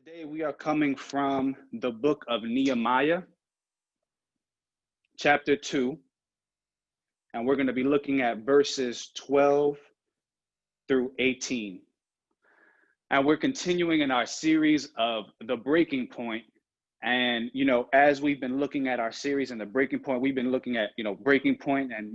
Today we are coming from the book of Nehemiah, chapter 2, and we're going to be looking at verses 12 through 18. And we're continuing in our series of the breaking point. And, as we've been looking at our series and the breaking point, we've been looking at, breaking point and,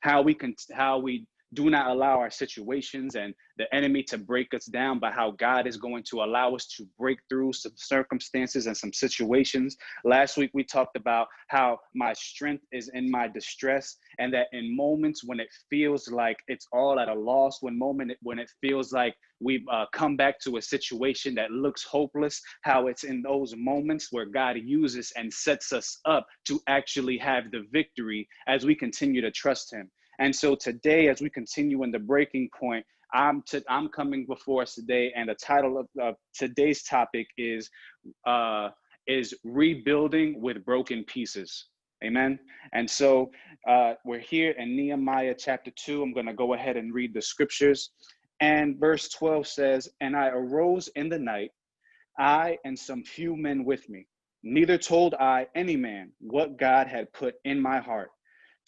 how we do not allow our situations and the enemy to break us down, but how God is going to allow us to break through some circumstances and some situations. Last week, we talked about how my strength is in my distress, and that in moments when it feels like it's all at a loss, when it feels like we've come back to a situation that looks hopeless, how it's in those moments where God uses and sets us up to actually have the victory as we continue to trust him. And so today, as we continue in the breaking point, I'm coming before us today, and the title of today's topic is rebuilding with broken pieces. Amen. And so we're here in Nehemiah chapter 2. I'm going to go ahead and read the scriptures. And verse 12 says, "And I arose in the night, I and some few men with me. Neither told I any man what God had put in my heart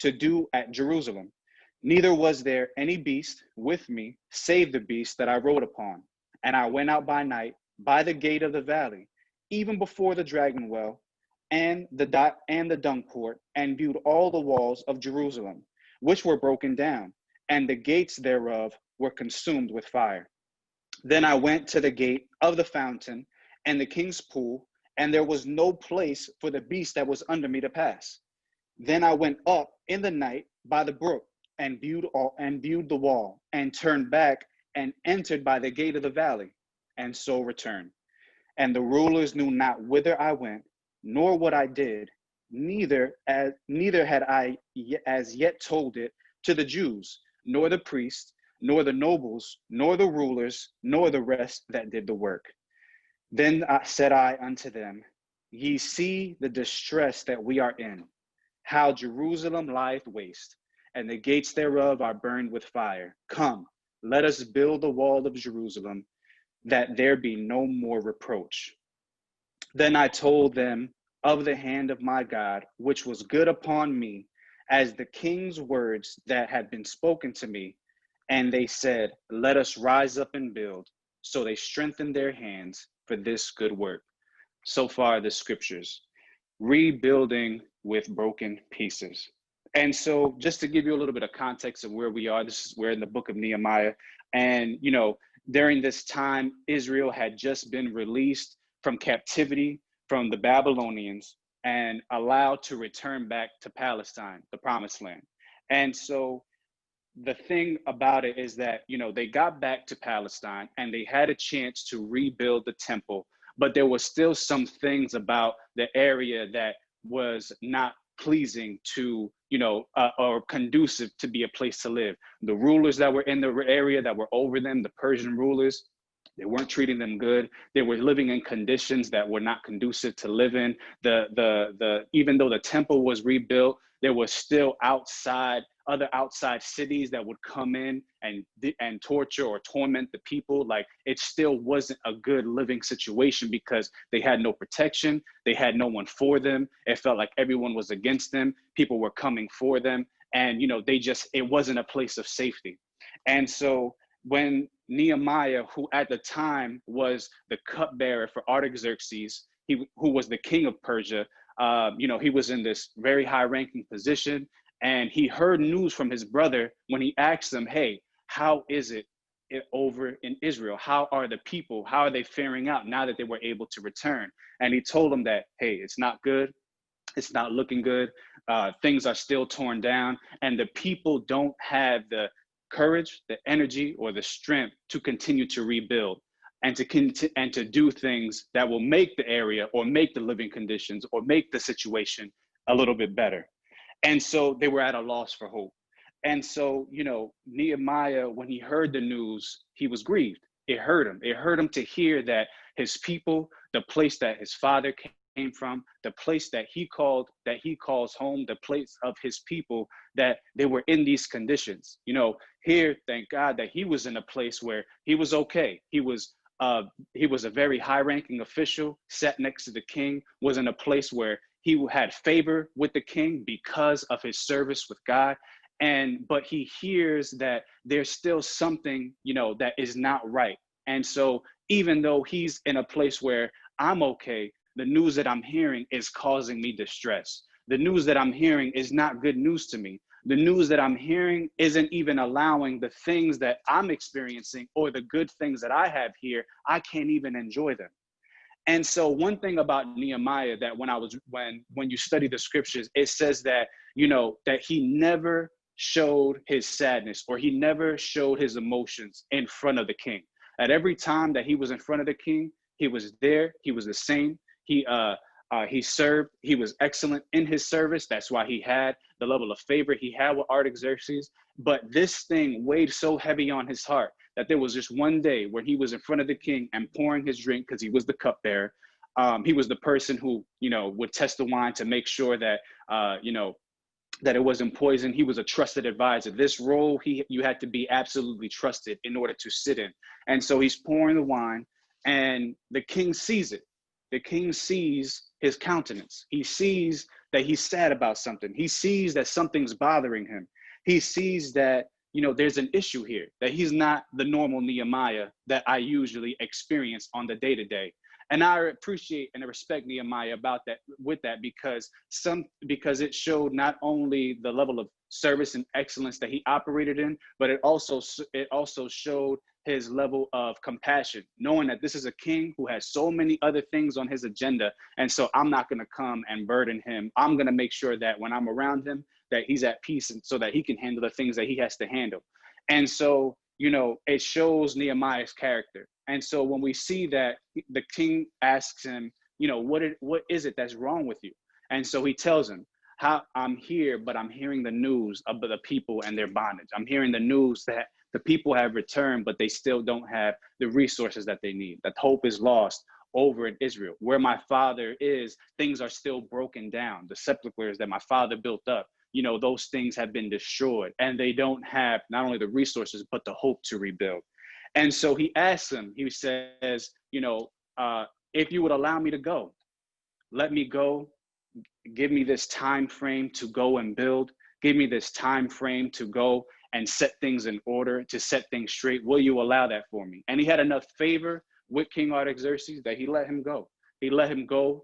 to do at Jerusalem. Neither was there any beast with me, save the beast that I rode upon. And I went out by night by the gate of the valley, even before the dragon well, and the dung port, and viewed all the walls of Jerusalem, which were broken down, and the gates thereof were consumed with fire. Then I went to the gate of the fountain and the king's pool, and there was no place for the beast that was under me to pass. Then I went up in the night by the brook, and viewed the wall, and turned back and entered by the gate of the valley, and so returned. And the rulers knew not whither I went, nor what I did, neither had I as yet told it to the Jews, nor the priests, nor the nobles, nor the rulers, nor the rest that did the work. Then said I unto them, Ye see the distress that we are in, how Jerusalem lieth waste, and the gates thereof are burned with fire. Come, let us build the wall of Jerusalem, that there be no more reproach. Then I told them of the hand of my God, which was good upon me, as the king's words that had been spoken to me. And they said, Let us rise up and build. So they strengthened their hands for this good work." So far, the scriptures. Rebuilding with broken pieces. And so just to give you a little bit of context of where we are, we're in the book of Nehemiah. And, during this time, Israel had just been released from captivity from the Babylonians and allowed to return back to Palestine, the promised land. And so the thing about it is that, they got back to Palestine and they had a chance to rebuild the temple, but there was still some things about the area that was not pleasing to, or conducive to be a place to live. The rulers that were in the area that were over them, the Persian rulers, they weren't treating them good. They were living in conditions that were not conducive to live in. Even though the temple was rebuilt, there was still other outside cities that would come in and torture or torment the people. Like, it still wasn't a good living situation because they had no protection. They had no one for them. It felt like everyone was against them. People were coming for them. And, it wasn't a place of safety. And so when Nehemiah, who at the time was the cupbearer for Artaxerxes, who was the king of Persia, he was in this very high-ranking position, and he heard news from his brother when he asked him, "Hey, how is it over in Israel? How are the people? How are they faring out now that they were able to return?" And he told him that, "Hey, it's not good. It's not looking good. Things are still torn down, and the people don't have the courage, the energy, or the strength to continue to rebuild and to do things that will make the area or make the living conditions or make the situation a little bit better." And so they were at a loss for hope. And so, Nehemiah, when he heard the news, he was grieved. It hurt him. It hurt him to hear that his people, the place that his father came from, the place that he calls home, the place of his people, that they were in these conditions. Here, thank God that he was in a place where he was okay. He was He was a very high-ranking official, sat next to the king, was in a place where he had favor with the king because of his service with God. But he hears that there's still something, that is not right. And so even though he's in a place where I'm okay, the news that I'm hearing is causing me distress. The news that I'm hearing is not good news to me. The news that I'm hearing isn't even allowing the things that I'm experiencing or the good things that I have here. I can't even enjoy them. And so one thing about Nehemiah that when you study the scriptures, it says that, that he never showed his sadness or he never showed his emotions in front of the king. At every time that he was in front of the king, he was there. He was the same. He served. He was excellent in his service. That's why he had the level of favor he had with Artaxerxes. But this thing weighed so heavy on his heart that there was just one day where he was in front of the king and pouring his drink because he was the cupbearer. He was the person who, would test the wine to make sure that, that it wasn't poison. He was a trusted advisor. This role, you had to be absolutely trusted in order to sit in. And so he's pouring the wine and the king sees it. The king sees his countenance. He sees that he's sad about something. He sees that something's bothering him. He sees that, there's an issue here, that he's not the normal Nehemiah that I usually experience on the day-to-day. And I appreciate and respect Nehemiah with that because it showed not only the level of service and excellence that he operated in, but it also showed his level of compassion, knowing that this is a king who has so many other things on his agenda. And so I'm not going to come and burden him. I'm going to make sure that when I'm around him, that he's at peace and so that he can handle the things that he has to handle. And so, it shows Nehemiah's character. And so when we see that the king asks him, what is it that's wrong with you? And so he tells him, how I'm here, but I'm hearing the news of the people and their bondage. I'm hearing the news that the people have returned, but they still don't have the resources that they need. That hope is lost over in Israel. Where my father is, things are still broken down. The sepulchres that my father built up, those things have been destroyed and they don't have not only the resources, but the hope to rebuild. And so he asks him, he says, if you would allow me to go, let me go. Give me this time frame to go and build. Give me this time frame to go and set things in order, to set things straight. Will you allow that for me? And he had enough favor with King Artaxerxes that he let him go. He let him go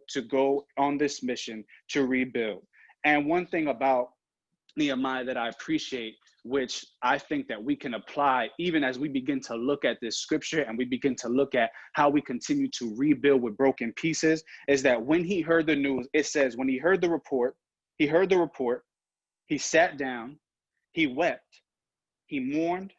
on this mission to rebuild. And one thing about Nehemiah that I appreciate, which I think that we can apply even as we begin to look at this scripture and we begin to look at how we continue to rebuild with broken pieces, is that when he heard the news, it says when he heard the report, he sat down, he wept, he mourned,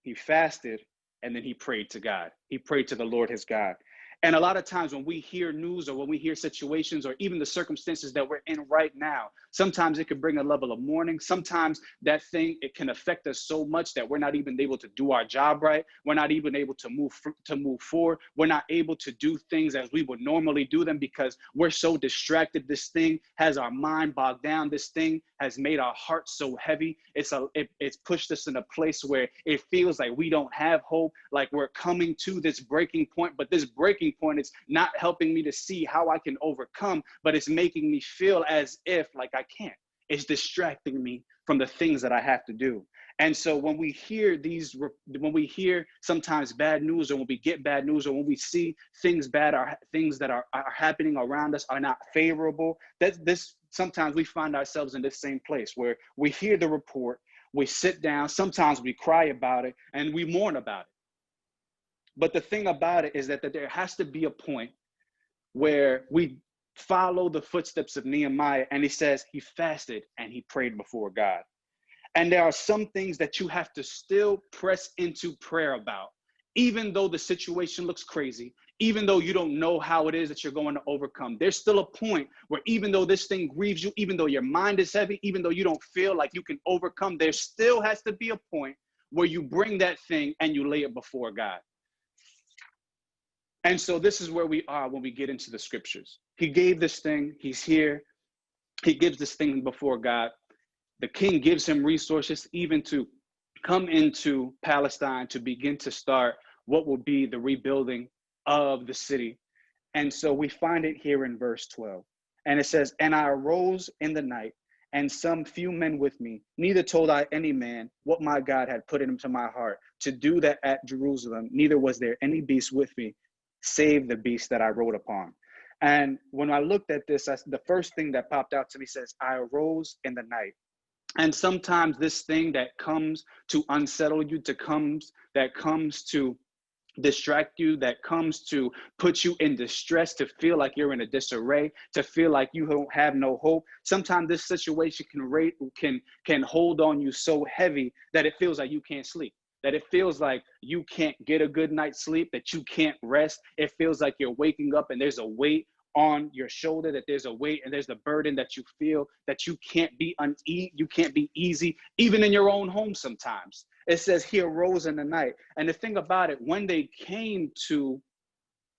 he fasted, and then he prayed to God. He prayed to the Lord his God. And a lot of times when we hear news or when we hear situations or even the circumstances that we're in right now, sometimes it can bring a level of mourning. Sometimes it can affect us so much that we're not even able to do our job right. We're not even able to move forward. We're not able to do things as we would normally do them because we're so distracted. This thing has our mind bogged down. This thing has made our hearts so heavy. It's pushed us in a place where it feels like we don't have hope, like we're coming to this breaking point, but this breaking point is not helping me to see how I can overcome, but it's making me feel as if like I can't. It's distracting me from the things that I have to do. And so when we hear sometimes bad news, or when we get bad news, or when we see things bad, or things that are happening around us are not favorable, sometimes we find ourselves in this same place where we hear the report, we sit down, sometimes we cry about it, and we mourn about it. But the thing about it is that there has to be a point where we follow the footsteps of Nehemiah, and he says he fasted and he prayed before God. And there are some things that you have to still press into prayer about, even though the situation looks crazy, even though you don't know how it is that you're going to overcome. There's still a point where even though this thing grieves you, even though your mind is heavy, even though you don't feel like you can overcome, there still has to be a point where you bring that thing and you lay it before God. And so this is where we are when we get into the scriptures. He gave this thing, he's here, he gives this thing before God. The king gives him resources even to come into Palestine to begin to start what will be the rebuilding of the city. And so we find it here in verse 12. And it says, and I arose in the night, and some few men with me. Neither told I any man what my God had put into my heart to do that at Jerusalem. Neither was there any beast with me, save the beast that I rode upon. And when I looked at this, the first thing that popped out to me says, I arose in the night. And sometimes this thing that comes to unsettle you, that comes to distract you, that comes to put you in distress, to feel like you're in a disarray, to feel like you don't have no hope. Sometimes this situation can hold on you so heavy that it feels like you can't sleep, that it feels like you can't get a good night's sleep, that you can't rest. It feels like you're waking up and there's a weight on your shoulder, that there's a weight and there's the burden that you feel, that you can't be you can't be easy, even in your own home sometimes. It says he arose in the night. And the thing about it, when they came to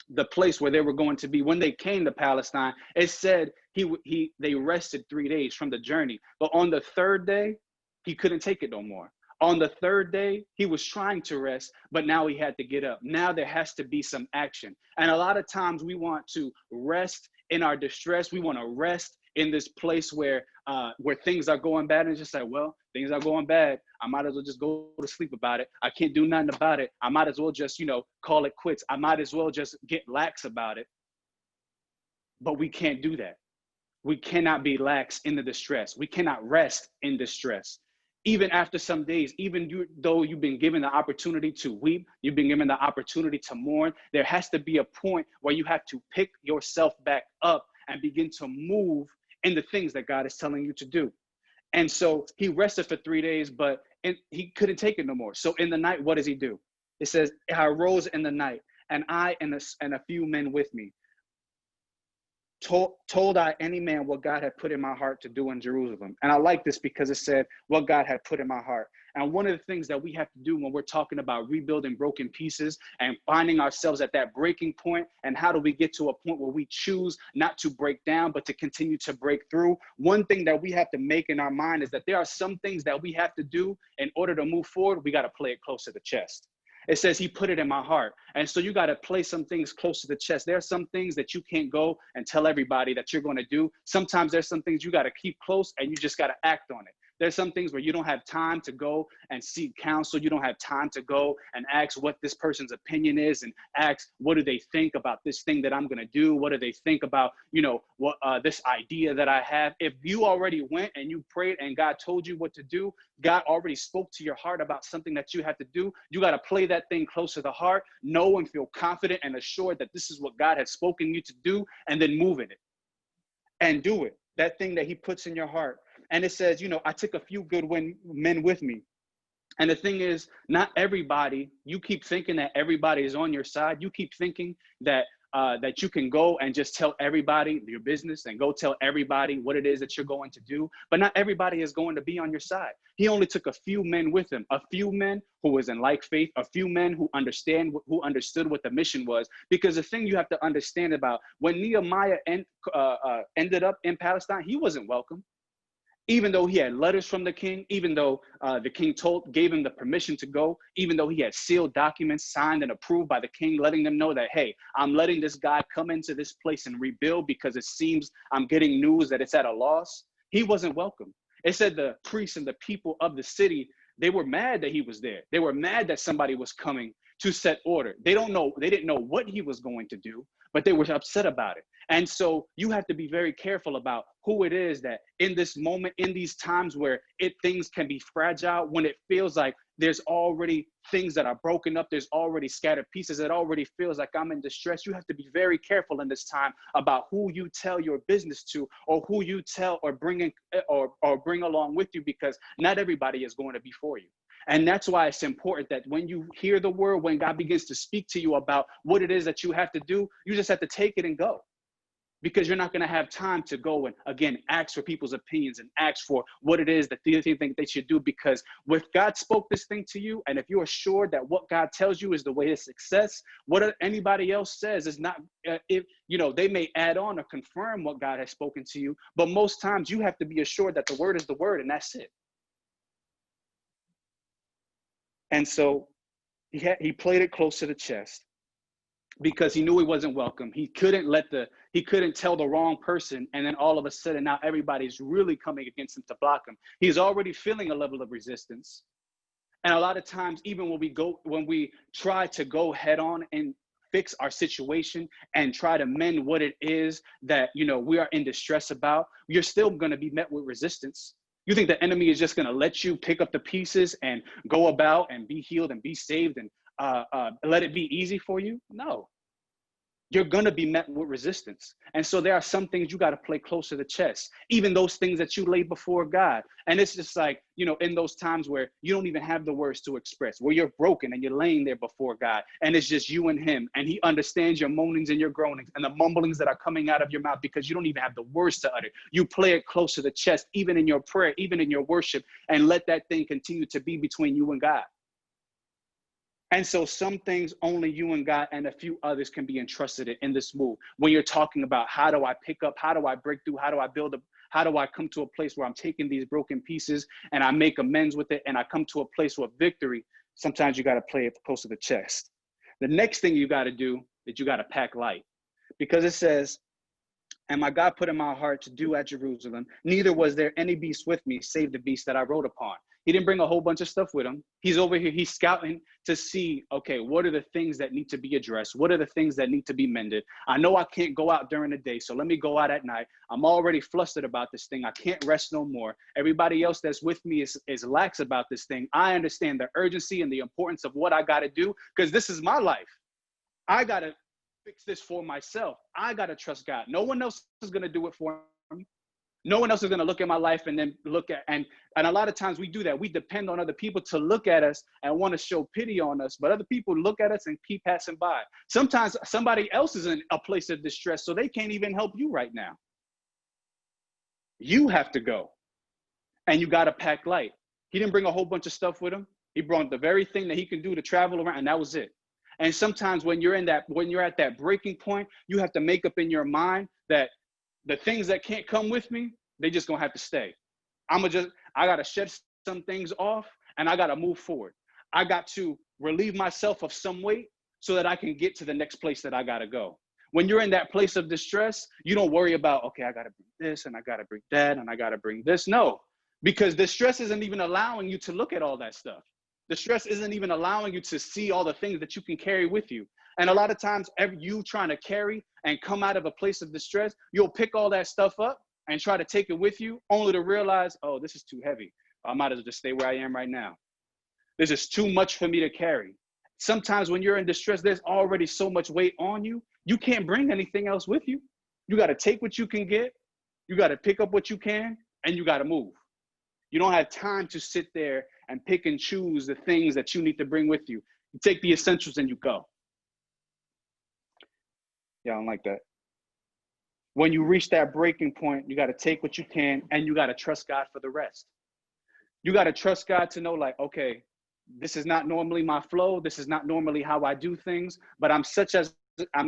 the place where they were going to be, when they came to Palestine, it said they rested 3 days from the journey. But on the third day, he couldn't take it no more. On the third day, he was trying to rest, but now he had to get up. Now there has to be some action. And a lot of times we want to rest in our distress. We want to rest in this place where things are going bad, and it's just like, well, things are going bad. I might as well just go to sleep about it. I can't do nothing about it. I might as well just, call it quits. I might as well just get lax about it. But we can't do that. We cannot be lax in the distress. We cannot rest in distress. Even after some days, though you've been given the opportunity to weep, you've been given the opportunity to mourn, there has to be a point where you have to pick yourself back up and begin to move in the things that God is telling you to do. And so he rested for 3 days, but he couldn't take it no more. So in the night, what does he do? It says, I arose in the night, and I and a few men with me. Told I any man what God had put in my heart to do in Jerusalem. And I like this because it said what God had put in my heart. And one of the things that we have to do when we're talking about rebuilding broken pieces and finding ourselves at that breaking point, and how do we get to a point where we choose not to break down, but to continue to break through. One thing that we have to make in our mind is that there are some things that we have to do in order to move forward. We got to play it close to the chest. It says he put it in my heart. And so you got to play some things close to the chest. There are some things that you can't go and tell everybody that you're going to do. Sometimes there's some things you got to keep close, and you just got to act on it. There's some things where you don't have time to go and seek counsel. You don't have time to go and ask what this person's opinion is, and ask, what do they think about this thing that I'm going to do? What do they think about, what this idea that I have? If you already went and you prayed and God told you what to do, God already spoke to your heart about something that you have to do, you got to play that thing close to the heart, know and feel confident and assured that this is what God has spoken you to do, and then move in it and do it. That thing that he puts in your heart. And it says, I took a few good men with me. And the thing is, not everybody, you keep thinking that everybody is on your side. You keep thinking that you can go and just tell everybody your business and go tell everybody what it is that you're going to do. But not everybody is going to be on your side. He only took a few men with him, a few men who was in like faith, a few men who understood what the mission was. Because the thing you have to understand about when Nehemiah ended up in Palestine, he wasn't welcome. Even though he had letters from the king, even though the king gave him the permission to go, even though he had sealed documents signed and approved by the king, letting them know that, hey, I'm letting this guy come into this place and rebuild because it seems I'm getting news that it's at a loss, he wasn't welcome. It said the priests and the people of the city, they were mad that he was there. They were mad that somebody was coming to set order. They didn't know what he was going to do, but they were upset about it. And so you have to be very careful about who it is that in this moment, in these times where things can be fragile, when it feels like there's already things that are broken up, there's already scattered pieces, it already feels like I'm in distress. You have to be very careful in this time about who you tell your business to, or who you tell or bring along with you, because not everybody is going to be for you. And that's why it's important that when you hear the word, when God begins to speak to you about what it is that you have to do, you just have to take it and go. Because you're not going to have time to go and, again, ask for people's opinions and ask for what it is that they think they should do. Because if God spoke this thing to you, and if you're assured that what God tells you is the way to success, what anybody else says is not, they may add on or confirm what God has spoken to you. But most times you have to be assured that the word is the word, and that's it. And so he played it close to the chest. because he knew he wasn't welcome. He couldn't tell the wrong person, and then all of a sudden now everybody's really coming against him to block him. He's already feeling a level of resistance. And a lot of times, even when we try to go head on and fix our situation and try to mend what it is that, we are in distress about, you're still going to be met with resistance. You think the enemy is just going to let you pick up the pieces and go about and be healed and be saved and let it be easy for you? No. You're going to be met with resistance. And so there are some things you got to play close to the chest, even those things that you lay before God. And it's just like, in those times where you don't even have the words to express, where you're broken and you're laying there before God, and it's just you and him, and he understands your moanings and your groanings and the mumblings that are coming out of your mouth because you don't even have the words to utter. You play it close to the chest, even in your prayer, even in your worship, and let that thing continue to be between you and God. And so some things only you and God and a few others can be entrusted in this move. When you're talking about how do I pick up, how do I break through, how do I build up, how do I come to a place where I'm taking these broken pieces and I make amends with it and I come to a place of victory, sometimes you got to play it close to the chest. The next thing you got to do is you got to pack light, because it says, and my God put in my heart to do at Jerusalem, neither was there any beast with me save the beast that I rode upon. He didn't bring a whole bunch of stuff with him. He's over here, he's scouting to see, okay, what are the things that need to be addressed? What are the things that need to be mended? I know I can't go out during the day, so let me go out at night. I'm already flustered about this thing. I can't rest no more. Everybody else that's with me is lax about this thing. I understand the urgency and the importance of what I got to do, because this is my life. I got to fix this for myself. I got to trust God. No one else is going to do it for me. No one else is going to look at my life and then look at, and a lot of times we do that. We depend on other people to look at us and want to show pity on us, but other people look at us and keep passing by. Sometimes somebody else is in a place of distress, so they can't even help you right now. You have to go, and you got to pack light. He didn't bring a whole bunch of stuff with him. He brought the very thing that he can do to travel around, and that was it. And sometimes when you're at that breaking point, you have to make up in your mind that the things that can't come with me, they just gonna have to stay. I gotta shed some things off, and I gotta move forward. I got to relieve myself of some weight so that I can get to the next place that I gotta go. When you're in that place of distress, you don't worry about, okay, I gotta bring this, and I gotta bring that, and I gotta bring this. No, because the stress isn't even allowing you to look at all that stuff. The stress isn't even allowing you to see all the things that you can carry with you. And a lot of times, you trying to carry and come out of a place of distress, you'll pick all that stuff up and try to take it with you, only to realize, oh, this is too heavy. I might as well just stay where I am right now. This is too much for me to carry. Sometimes when you're in distress, there's already so much weight on you, you can't bring anything else with you. You got to take what you can get, you got to pick up what you can, and you got to move. You don't have time to sit there and pick and choose the things that you need to bring with you. You take the essentials and you go. Yeah, I don't like that. When you reach that breaking point, you got to take what you can, and you got to trust God for the rest. You got to trust God to know, like, okay, this is not normally my flow. This is not normally how I do things, but I'm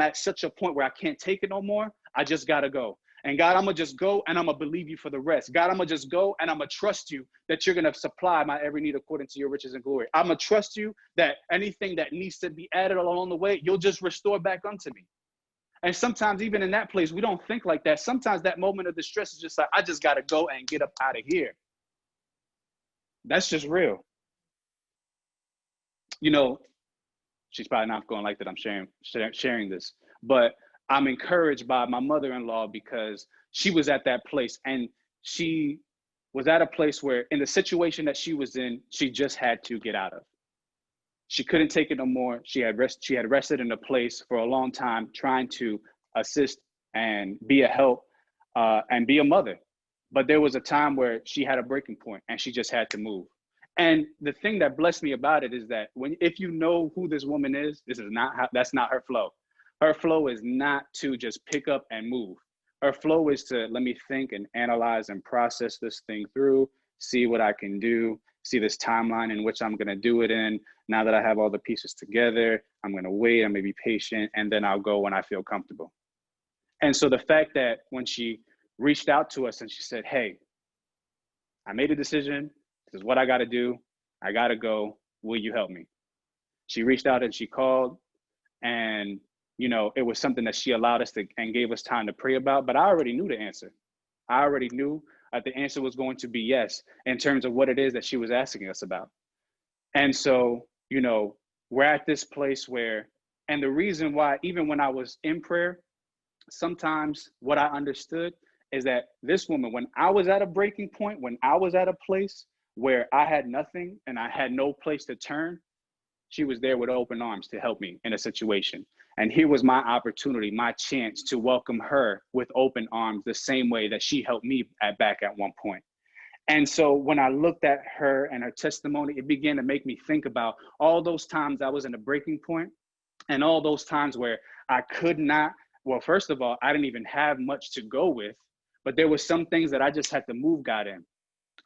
at such a point where I can't take it no more. I just got to go. And God, I'm going to just go, and I'm going to believe you for the rest. God, I'm going to just go, and I'm going to trust you that you're going to supply my every need according to your riches and glory. I'm going to trust you that anything that needs to be added along the way, you'll just restore back unto me. And sometimes even in that place, we don't think like that. Sometimes that moment of distress is just like, I just got to go and get up out of here. That's just real. She's probably not going to like that I'm sharing this, but I'm encouraged by my mother-in-law, because she was at that place, and she was at a place where, in the situation that she was in, she just had to get out of. She couldn't take it no more. She had rested in a place for a long time, trying to assist and be a help and be a mother. But there was a time where she had a breaking point, and she just had to move. And the thing that blessed me about it is that if you know who this woman is, that's not her flow. Her flow is not to just pick up and move. Her flow is to let me think and analyze and process this thing through, see what I can do, see this timeline in which I'm going to do it in. Now that I have all the pieces together, I'm going to wait, I'm going to be patient, and then I'll go when I feel comfortable. And so the fact that when she reached out to us and she said, hey, I made a decision. This is what I got to do. I got to go. Will you help me? She reached out and she called, and it was something that she allowed us to and gave us time to pray about. But I already knew the answer. I already knew that the answer was going to be yes in terms of what it is that she was asking us about. And so, we're at this place where, and the reason why, even when I was in prayer, sometimes what I understood is that this woman, when I was at a breaking point, when I was at a place where I had nothing and I had no place to turn, she was there with open arms to help me in a situation. And here was my opportunity, my chance to welcome her with open arms, the same way that she helped me back at one point. And so when I looked at her and her testimony, it began to make me think about all those times I was in a breaking point, and all those times where I could not, well, first of all, I didn't even have much to go with, but there were some things that I just had to move God in.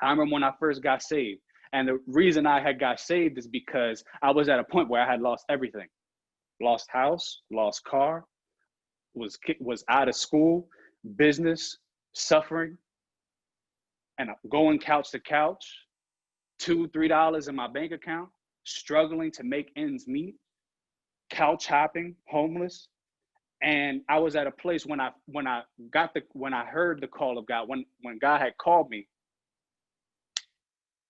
I remember when I first got saved, and the reason I had got saved is because I was at a point where I had lost everything. Lost house, lost car, was out of school, business, suffering, and going couch to couch, $2-3 in my bank account, struggling to make ends meet, couch hopping, homeless. And I was at a place when I heard the call of God, when God had called me,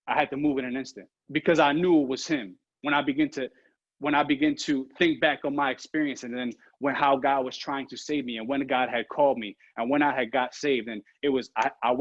I had to move in an instant because I knew it was him. When I begin to think back on my experience, and then how God was trying to save me, and when God had called me, and when I had got saved, and it was I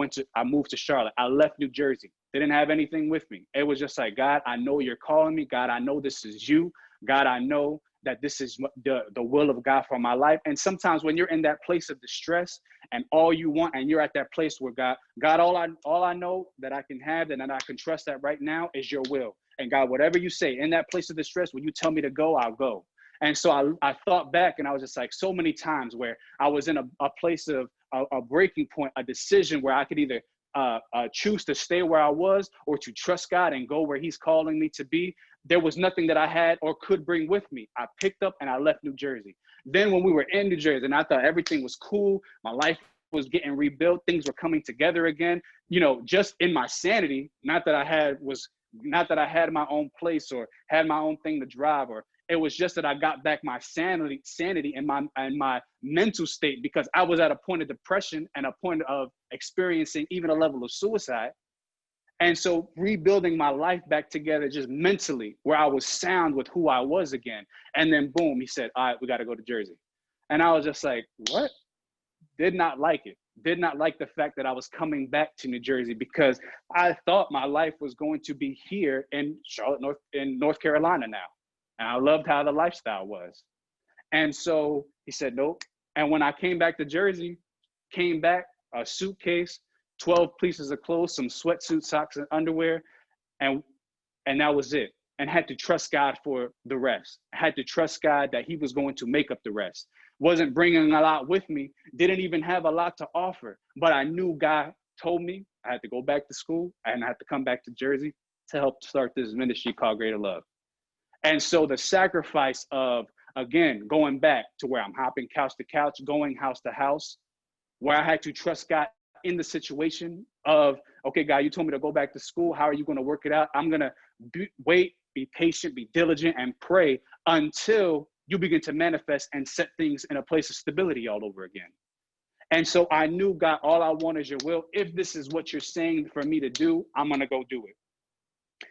moved to Charlotte. I left New Jersey. Didn't have anything with me. It was just like, God, I know you're calling me. God, I know this is you. God, I know that this is the will of God for my life. And sometimes when you're in that place of distress and all you want, and you're at that place where God, all I know that I can have and that I can trust that right now is your will. And God, whatever you say in that place of distress, when you tell me to go, I'll go. And so I thought back, and I was just like, so many times where I was in a place of a breaking point, a decision where I could either choose to stay where I was or to trust God and go where he's calling me to be. There was nothing that I had or could bring with me. I picked up and I left New Jersey. Then when we were in New Jersey and I thought everything was cool, my life was getting rebuilt, things were coming together again, just in my sanity, not that I had my own place or had my own thing to drive, or it was just that I got back my sanity and my mental state, because I was at a point of depression and a point of experiencing even a level of suicide. And so rebuilding my life back together just mentally, where I was sound with who I was again. And then boom, he said, all right, we got to go to Jersey. And I was just like, what? Did not like it. Did not like the fact that I was coming back to New Jersey, because I thought my life was going to be here in Charlotte, North Carolina now. And I loved how the lifestyle was. And so he said, nope. And when I came back to Jersey, a suitcase, 12 pieces of clothes, some sweatsuit, socks, and underwear. And that was it. And had to trust God for the rest. I had to trust God that he was going to make up the rest. Wasn't bringing a lot with me, didn't even have a lot to offer, but I knew God told me I had to go back to school and I had to come back to Jersey to help start this ministry called Greater Love. And so the sacrifice of, again, going back to where I'm hopping couch to couch, going house to house, where I had to trust God in the situation of, okay, God, you told me to go back to school. How are you going to work it out? I'm going to wait, be patient, be diligent, and pray until you begin to manifest and set things in a place of stability all over again. And so I knew, God, all I want is your will. If this is what you're saying for me to do, I'm going to go do it.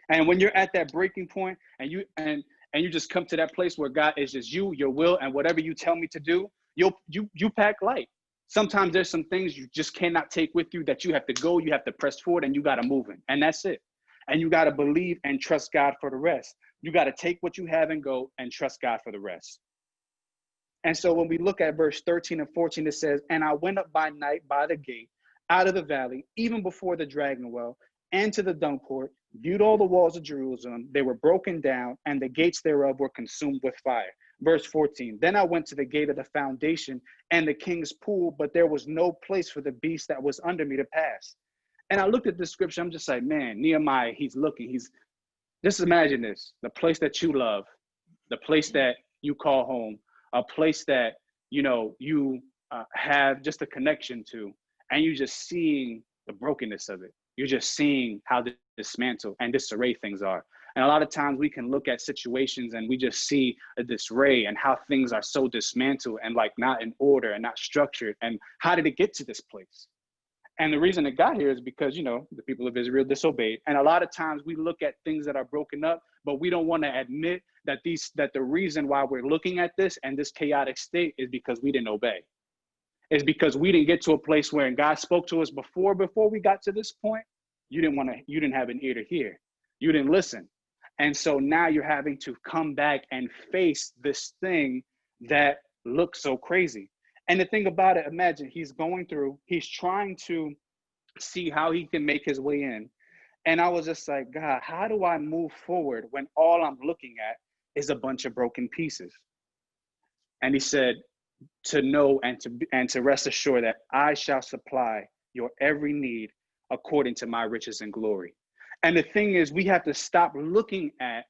And when you're at that breaking point and you just come to that place where God is just you, your will, and whatever you tell me to do, you pack light. Sometimes there's some things you just cannot take with you, that you have to go, you have to press forward, and you got to move in. And that's it. And you got to believe and trust God for the rest. You got to take what you have and go and trust God for the rest. And so when we look at verse 13 and 14, it says, and I went up by night by the gate out of the valley, even before the dragon well, and to the dung port, viewed all the walls of Jerusalem. They were broken down, and the gates thereof were consumed with fire. Verse 14, then I went to the gate of the foundation and the king's pool, but there was no place for the beast that was under me to pass. And I looked at this scripture, I'm just like, man, Nehemiah, he's looking, just imagine this, the place that you love, the place that you call home, a place that, you have just a connection to, and you're just seeing the brokenness of it. You're just seeing how dismantled and disarray things are. And a lot of times we can look at situations and we just see a disarray and how things are so dismantled and like not in order and not structured. And how did it get to this place? And the reason it got here is because, you know, the people of Israel disobeyed. And a lot of times we look at things that are broken up, but we don't want to admit that the reason why we're looking at this and this chaotic state is because we didn't obey. It's because we didn't get to a place where God spoke to us before we got to this point. You didn't have an ear to hear. You didn't listen. And so now you're having to come back and face this thing that looks so crazy. And the thing about it, imagine he's trying to see how he can make his way in. And I was just like, God, how do I move forward when all I'm looking at is a bunch of broken pieces? And he said, to know and to rest assured that I shall supply your every need according to my riches and glory. And the thing is, we have to stop looking at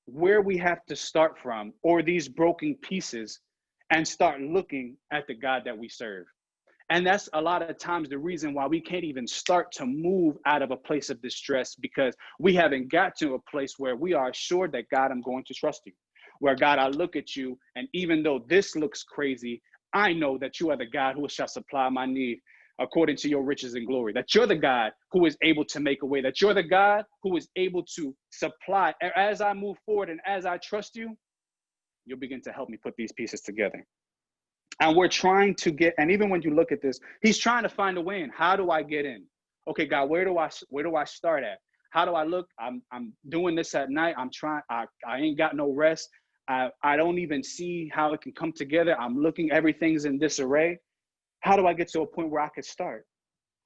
where we have to start from or these broken pieces and start looking at the God that we serve. And that's a lot of times the reason why we can't even start to move out of a place of distress, because we haven't got to a place where we are assured that, God, I'm going to trust you. Where, God, I look at you, and even though this looks crazy, I know that you are the God who shall supply my need according to your riches and glory, that you're the God who is able to make a way, that you're the God who is able to supply. As I move forward and as I trust you, you'll begin to help me put these pieces together. And we're trying to get, and even when you look at this, he's trying to find a way in. How do I get in? Okay, God, where do I start at? How do I look? I'm doing this at night. I ain't got no rest. I don't even see how it can come together. I'm looking, everything's in disarray. How do I get to a point where I can start?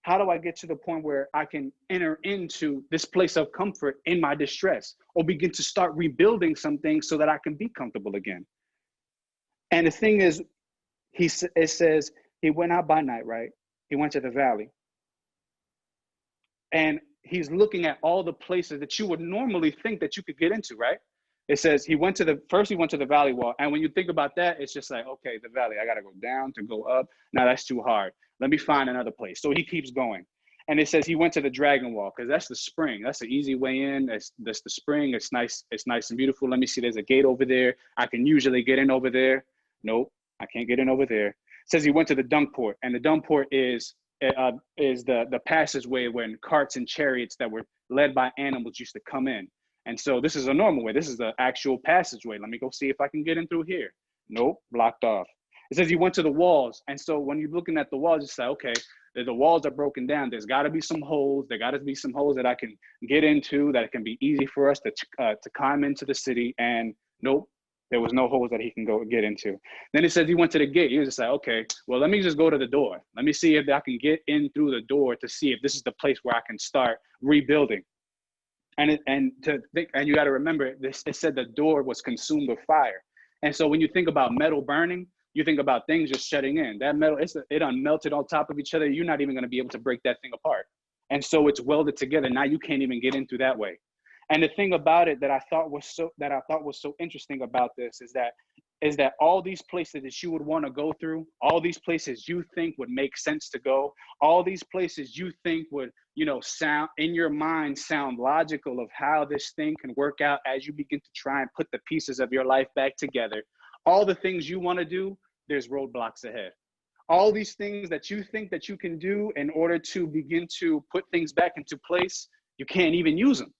How do I get to the point where I can enter into this place of comfort in my distress, or begin to start rebuilding some things so that I can be comfortable again? And the thing is, it says he went out by night, right? He went to the valley. And he's looking at all the places that you would normally think that you could get into, right? It says he went to the valley wall. And when you think about that, it's just like, okay, the valley, I got to go down to go up. Now that's too hard. Let me find another place. So he keeps going. And it says he went to the dragon wall, because that's the spring. That's the easy way in. That's the spring. It's nice. It's nice and beautiful. Let me see. There's a gate over there. I can usually get in over there. Nope, I can't get in over there. It says he went to the dung port, and the dung port is the passageway when carts and chariots that were led by animals used to come in. And so this is a normal way. This is the actual passageway. Let me go see if I can get in through here. Nope, blocked off. It says he went to the walls. And so when you're looking at the walls, you say, okay, the walls are broken down. There's got to be some holes. There got to be some holes that I can get into, that it can be easy for us to climb into the city. And nope, there was no holes that he can go get into. Then it says he went to the gate. He was just like, okay, well, let me just go to the door. Let me see if I can get in through the door to see if this is the place where I can start rebuilding. And you got to remember this. It said the door was consumed with fire. And so when you think about metal burning, you think about things just shutting in. That metal, it unmelted on top of each other. You're not even going to be able to break that thing apart. And so it's welded together. Now you can't even get in through that way. And the thing about it that I thought was so interesting about this is that all these places that you would want to go through, all these places you think would make sense to go, all these places you think would, sound in your mind, sound logical of how this thing can work out as you begin to try and put the pieces of your life back together. All the things you want to do, there's roadblocks ahead. All these things that you think that you can do in order to begin to put things back into place, you can't even use them.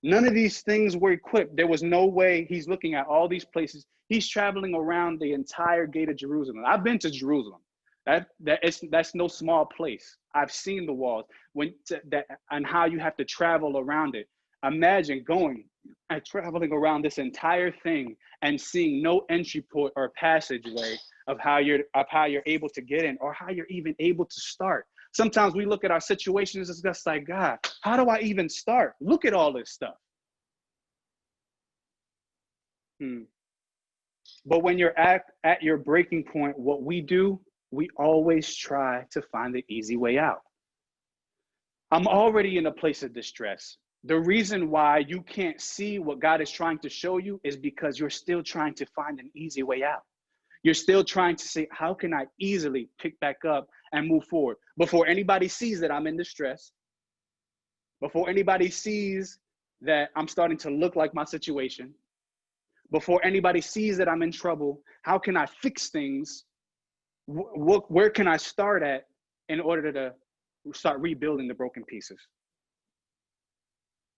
None of these things were equipped. There was no way. He's looking at all these places. He's traveling around the entire gate of Jerusalem. I've been to Jerusalem. That's no small place. I've seen the walls and how you have to travel around it. Imagine going and traveling around this entire thing and seeing no entry port or passageway of how you're able to get in or how you're even able to start. Sometimes we look at our situations, it's just like, God, how do I even start? Look at all this stuff. But when you're at your breaking point, what we do, we always try to find the easy way out. I'm already in a place of distress. The reason why you can't see what God is trying to show you is because you're still trying to find an easy way out. You're still trying to say, how can I easily pick back up and move forward? Before anybody sees that I'm in distress, before anybody sees that I'm starting to look like my situation, before anybody sees that I'm in trouble, how can I fix things? Where can I start at in order to start rebuilding the broken pieces?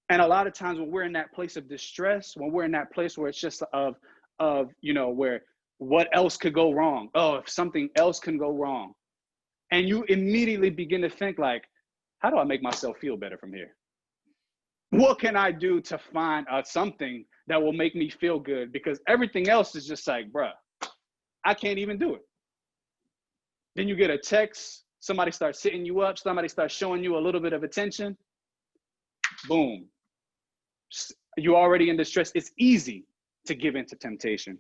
And a lot of times when we're in that place of distress, when we're in that place where it's just where what else could go wrong? Oh, if something else can go wrong. And you immediately begin to think like, how do I make myself feel better from here? What can I do to find something that will make me feel good? Because everything else is just like, bruh, I can't even do it. Then you get a text, somebody starts hitting you up, somebody starts showing you a little bit of attention. Boom. You're already in distress. It's easy to give into temptation.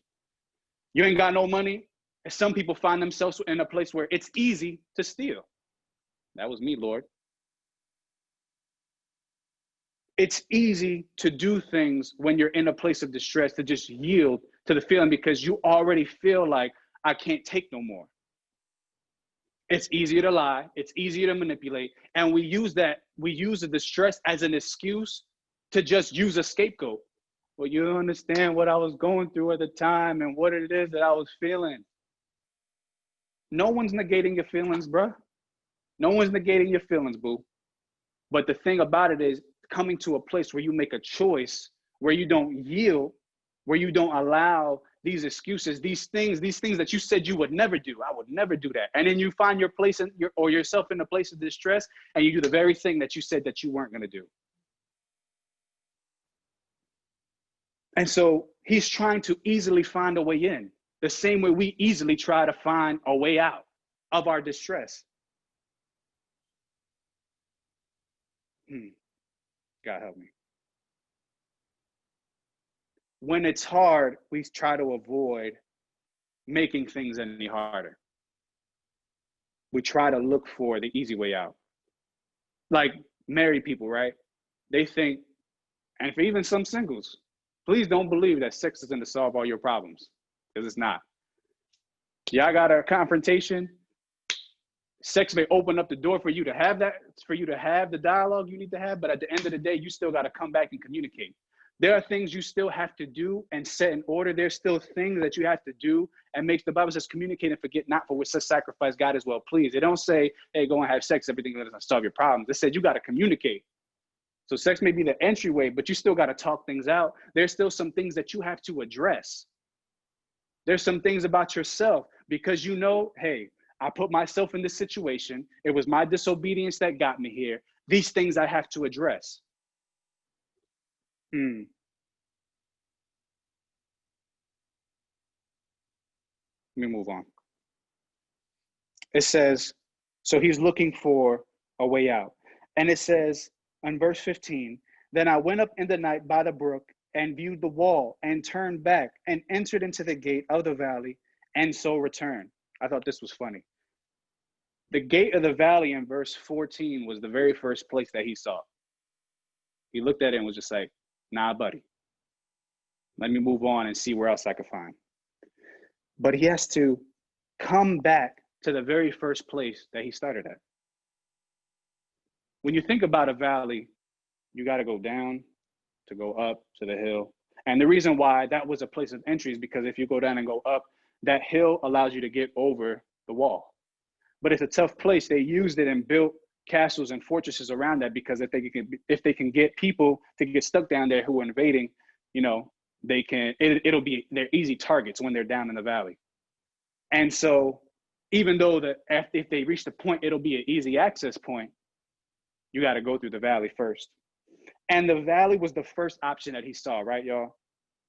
You ain't got no money. And some people find themselves in a place where it's easy to steal. That was me, Lord. It's easy to do things when you're in a place of distress, to just yield to the feeling because you already feel like I can't take no more. It's easier to lie. It's easier to manipulate. And we use the distress as an excuse to just use a scapegoat. Well, you don't understand what I was going through at the time and what it is that I was feeling. No one's negating your feelings, bruh. No one's negating your feelings, boo. But the thing about it is coming to a place where you make a choice, where you don't yield, where you don't allow these excuses, these things that you said you would never do. I would never do that. And then you find your place yourself in a place of distress, and you do the very thing that you said that you weren't going to do. And so he's trying to easily find a way in, the same way we easily try to find a way out of our distress. God help me. When it's hard, we try to avoid making things any harder. We try to look for the easy way out. Like married people, right? They think, and for even some singles, please don't believe that sex is going to solve all your problems, because it's not. Y'all got a confrontation. Sex may open up the door for you to have the dialogue you need to have, but at the end of the day, you still got to come back and communicate. There are things you still have to do and set in order. There's still things that you have to do and make. The Bible says, communicate and forget not, for which such sacrifice God is well pleased. They don't say, hey, go and have sex, everything doesn't solve your problems. They said you got to communicate. So sex may be the entryway, but you still got to talk things out. There's still some things that you have to address. There's some things about yourself, because you know, hey, I put myself in this situation. It was my disobedience that got me here. These things I have to address. Let me move on. It says, so he's looking for a way out. And it says in verse 15, then I went up in the night by the brook and viewed the wall and turned back and entered into the gate of the valley and so returned. I thought this was funny. The gate of the valley in verse 14 was the very first place that he saw. He looked at it and was just like, nah, buddy. Let me move on and see where else I could find. But he has to come back to the very first place that he started at. When you think about a valley, you got to go down to go up to the hill. And the reason why that was a place of entry is because if you go down and go up, that hill allows you to get over the wall. But it's a tough place. They used it and built castles and fortresses around that, because if they can get people to get stuck down there who are invading, they're easy targets when they're down in the valley. And so even though if they reach the point, it'll be an easy access point, you got to go through the valley first. And the valley was the first option that he saw, right, y'all?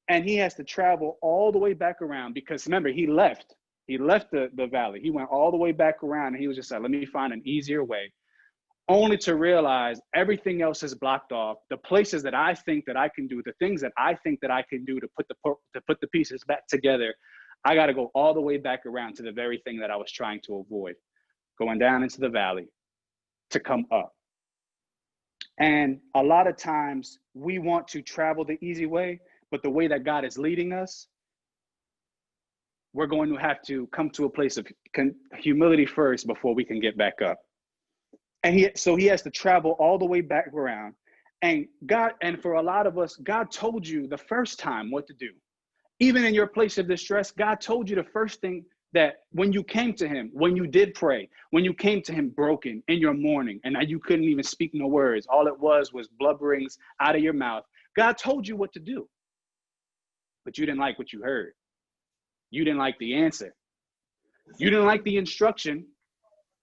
And he has to travel all the way back around, because remember, he left the valley. He went all the way back around, and he was just like, let me find an easier way, only to realize everything else is blocked off. The places that I think that I can do, the things that I think that I can do to put the pieces back together, I got to go all the way back around to the very thing that I was trying to avoid, going down into the valley to come up. And a lot of times we want to travel the easy way, but the way that God is leading us, we're going to have to come to a place of humility first before we can get back up. And so he has to travel all the way back around. And God, and for a lot of us, God told you the first time what to do. Even in your place of distress, God told you the first thing, that when you came to him, when you did pray, when you came to him broken in your mourning, and you couldn't even speak no words, all it was blubberings out of your mouth. God told you what to do, but you didn't like what you heard. You didn't like the answer. You didn't like the instruction.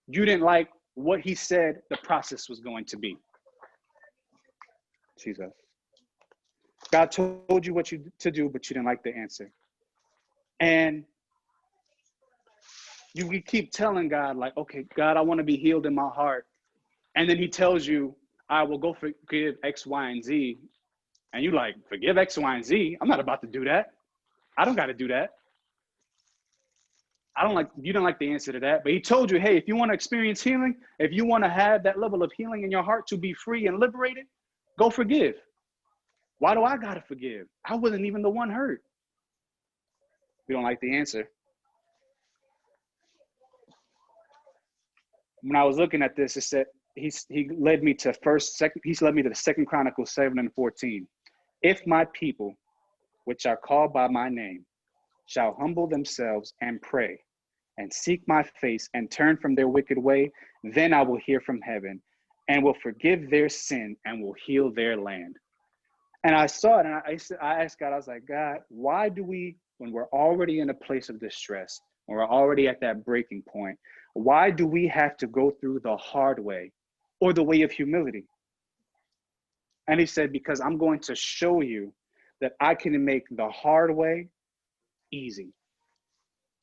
You didn't like what he said the process was going to be. Jesus. God told you what to do, but you didn't like the answer. And you keep telling God, like, okay, God, I want to be healed in my heart. And then he tells you, I will go forgive X, Y, and Z. And you like, forgive X, Y, and Z? I'm not about to do that. I don't got to do that. You don't like the answer to that. But he told you, hey, if you want to experience healing, if you want to have that level of healing in your heart to be free and liberated, go forgive. Why do I got to forgive? I wasn't even the one hurt. You don't like the answer. When I was looking at this, it said, he led me to the 2 Chronicles 7:14. If my people, which are called by my name, shall humble themselves and pray and seek my face and turn from their wicked way, then I will hear from heaven and will forgive their sin and will heal their land. And I saw it, and I asked God, I was like, God, why do we, when we're already in a place of distress, when we're already at that breaking point, why do we have to go through the hard way or the way of humility? And he said, because I'm going to show you that I can make the hard way easy.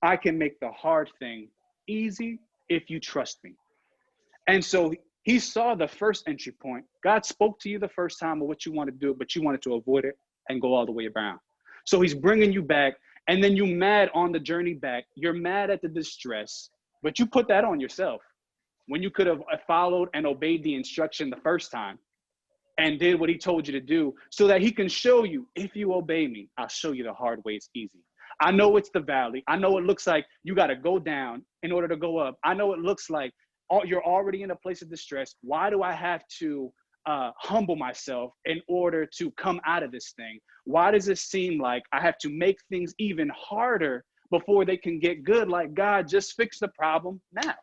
I can make the hard thing easy if you trust me. And so he saw the first entry point. God spoke to you the first time of what you want to do, but you wanted to avoid it and go all the way around. So he's bringing you back, and then you mad on the journey back. You're mad at the distress, but you put that on yourself when you could have followed and obeyed the instruction the first time and did what he told you to do, so that he can show you, if you obey me, I'll show you the hard way. It's easy. I know it's the valley. I know it looks like you got to go down in order to go up. I know it looks like you're already in a place of distress. Why do I have to humble myself in order to come out of this thing? Why does it seem like I have to make things even harder before they can get good? Like, God, just fix the problem now.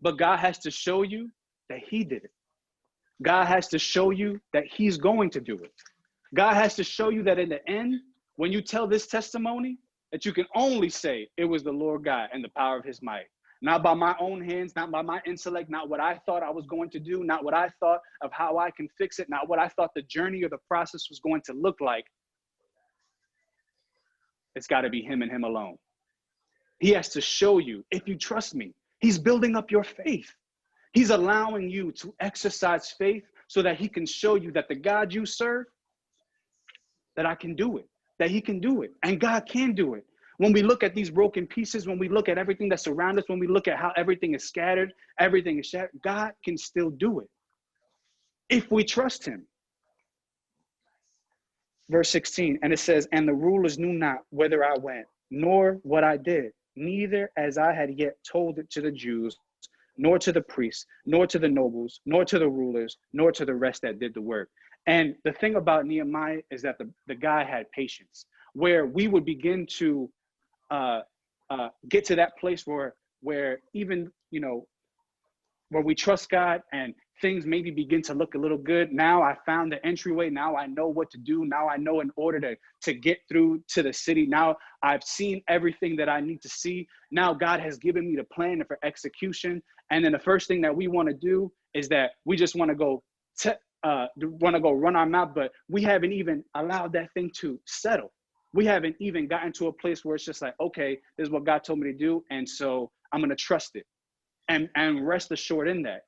But God has to show you that he did it. God has to show you that he's going to do it. God has to show you that in the end, when you tell this testimony, that you can only say it was the Lord God and the power of his might. Not by my own hands, not by my intellect, not what I thought I was going to do, not what I thought of how I can fix it, not what I thought the journey or the process was going to look like. It's got to be him and him alone. He has to show you, if you trust me, he's building up your faith. He's allowing you to exercise faith so that he can show you that the God you serve, that I can do it, that he can do it, and God can do it. When we look at these broken pieces, when we look at everything that's around us, when we look at how everything is scattered, everything is shattered, God can still do it if we trust him. Verse 16, and it says, and the rulers knew not whither I went, nor what I did, neither as I had yet told it to the Jews, nor to the priests, nor to the nobles, nor to the rulers, nor to the rest that did the work. And the thing about Nehemiah is that the guy had patience, where we would begin to get to that place where even, where we trust God and things maybe begin to look a little good. Now I found the entryway. Now I know what to do. Now I know in order to get through to the city. Now I've seen everything that I need to see. Now God has given me the plan for execution. And then the first thing that we want to do is that we just want to go run our mouth, but we haven't even allowed that thing to settle. We haven't even gotten to a place where it's just like, okay, this is what God told me to do. And so I'm going to trust it and rest assured in that.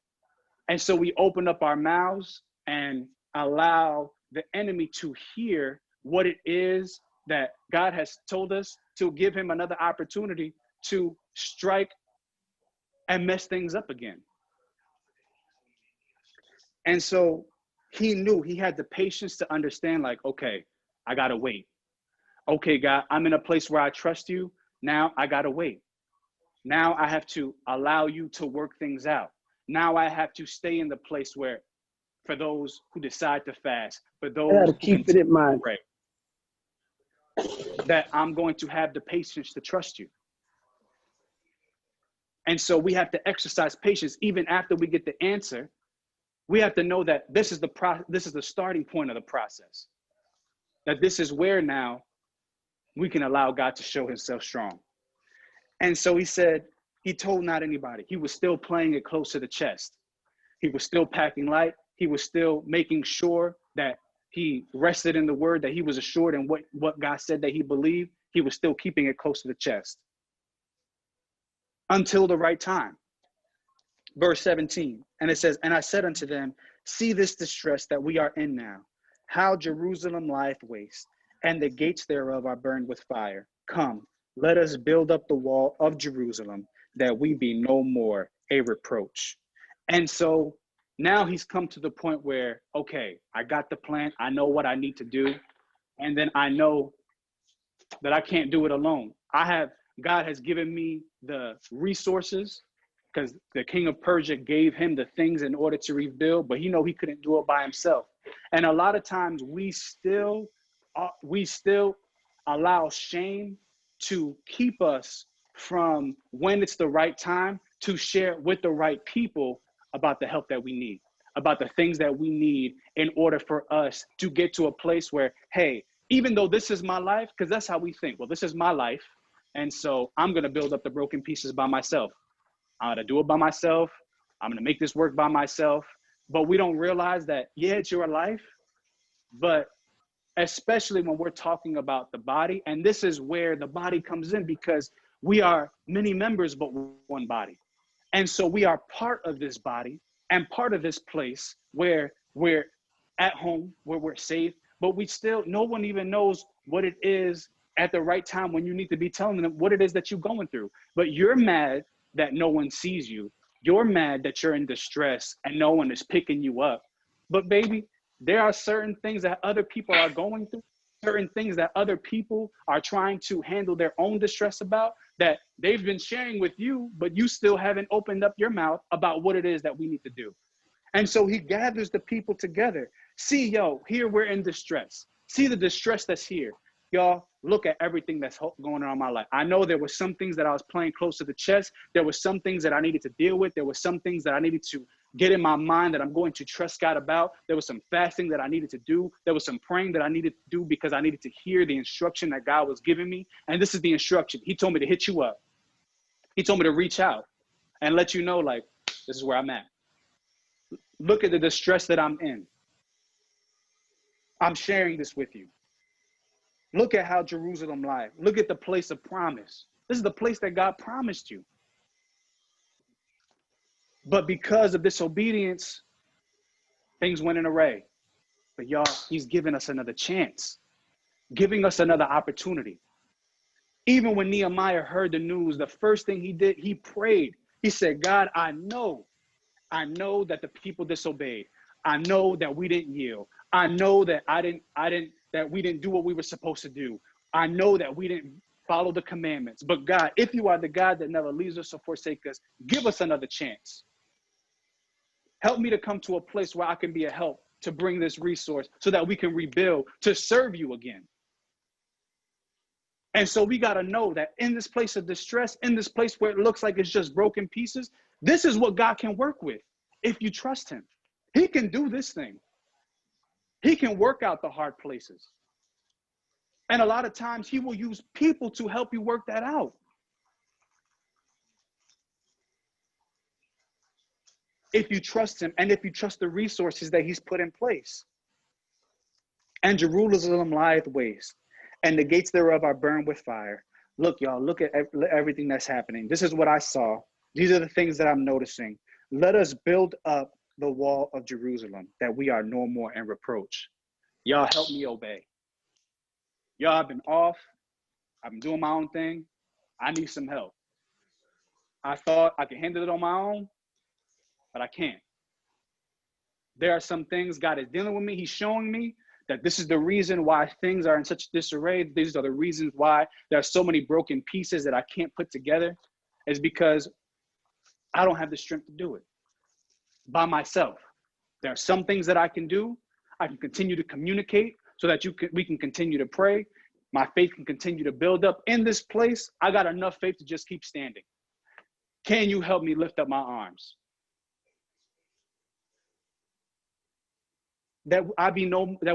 And so we open up our mouths and allow the enemy to hear what it is that God has told us, to give him another opportunity to strike and mess things up again. And so he knew, he had the patience to understand, like, okay, I got to wait. Okay, God, I'm in a place where I trust you. Now I got to wait. Now I have to allow you to work things out. Now I have to stay in the place where for those who decide to fast, for I those gotta who keep it continue in mind. to pray, that I'm going to have the patience to trust you. And so we have to exercise patience even after we get the answer. We have to know that this is the starting point of the process. That this is where now we can allow God to show himself strong. And so he said, he told not anybody. He was still playing it close to the chest. He was still packing light. He was still making sure that he rested in the word, that he was assured in what God said that he believed. He was still keeping it close to the chest until the right time. Verse 17, and it says, and I said unto them, see this distress that we are in now, how Jerusalem lieth waste, and the gates thereof are burned with fire. Come, let us build up the wall of Jerusalem, that we be no more a reproach. And so now he's come to the point where, okay, I got the plan. I know what I need to do. And then I know that I can't do it alone. God has given me the resources, because the king of Persia gave him the things in order to rebuild, but he couldn't do it by himself. And a lot of times we still allow shame to keep us from, when it's the right time, to share with the right people about the help that we need, about the things that we need in order for us to get to a place where, hey, even though this is my life, because that's how we think, well, this is my life, and so I'm going to build up the broken pieces by myself. I'm going to do it by myself. I'm going to make this work by myself. But we don't realize that, yeah, it's your life, but especially when we're talking about the body, and this is where the body comes in, because we are many members, but one body. And so we are part of this body and part of this place where we're at home, where we're safe, but no one even knows what it is at the right time when you need to be telling them what it is that you're going through. But you're mad that no one sees you. You're mad that you're in distress and no one is picking you up. But baby, there are certain things that other people are going through, certain things that other people are trying to handle their own distress about, that they've been sharing with you, but you still haven't opened up your mouth about what it is that we need to do. And so he gathers the people together. See, here we're in distress. See the distress that's here. Y'all, look at everything that's going on in my life. I know there were some things that I was playing close to the chest. There were some things that I needed to deal with. There were some things that I needed to get in my mind that I'm going to trust God about. There was some fasting that I needed to do. There was some praying that I needed to do because I needed to hear the instruction that God was giving me. And this is the instruction. He told me to hit you up. He told me to reach out and let you know, like, this is where I'm at. Look at the distress that I'm in. I'm sharing this with you. Look at how Jerusalem lies. Look at the place of promise. This is the place that God promised you. But because of disobedience, things went in array. But y'all, he's giving us another chance, giving us another opportunity. Even when Nehemiah heard the news, the first thing he did, he prayed. He said, God, I know that the people disobeyed. I know that we didn't yield. I know that that we didn't do what we were supposed to do. I know that we didn't follow the commandments. But God, if you are the God that never leaves us or forsakes us, give us another chance. Help me to come to a place where I can be a help to bring this resource so that we can rebuild, to serve you again. And so we got to know that in this place of distress, in this place where it looks like it's just broken pieces, this is what God can work with if you trust him. He can do this thing. He can work out the hard places. And a lot of times he will use people to help you work that out. If you trust him and if you trust the resources that he's put in place. And Jerusalem lieth waste, and the gates thereof are burned with fire. Look, y'all, look at everything that's happening. This is what I saw. These are the things that I'm noticing. Let us build up the wall of Jerusalem, that we are no more in reproach. Y'all help me obey. Y'all have been off. I've been doing my own thing. I need some help. I thought I could handle it on my own, but I can't. There are some things God is dealing with me. He's showing me that this is the reason why things are in such disarray. These are the reasons why there are so many broken pieces that I can't put together, is because I don't have the strength to do it by myself. There are some things that I can do. I can continue to communicate so that we can continue to pray. My faith can continue to build up. In this place, I got enough faith to just keep standing. Can you help me lift up my arms? That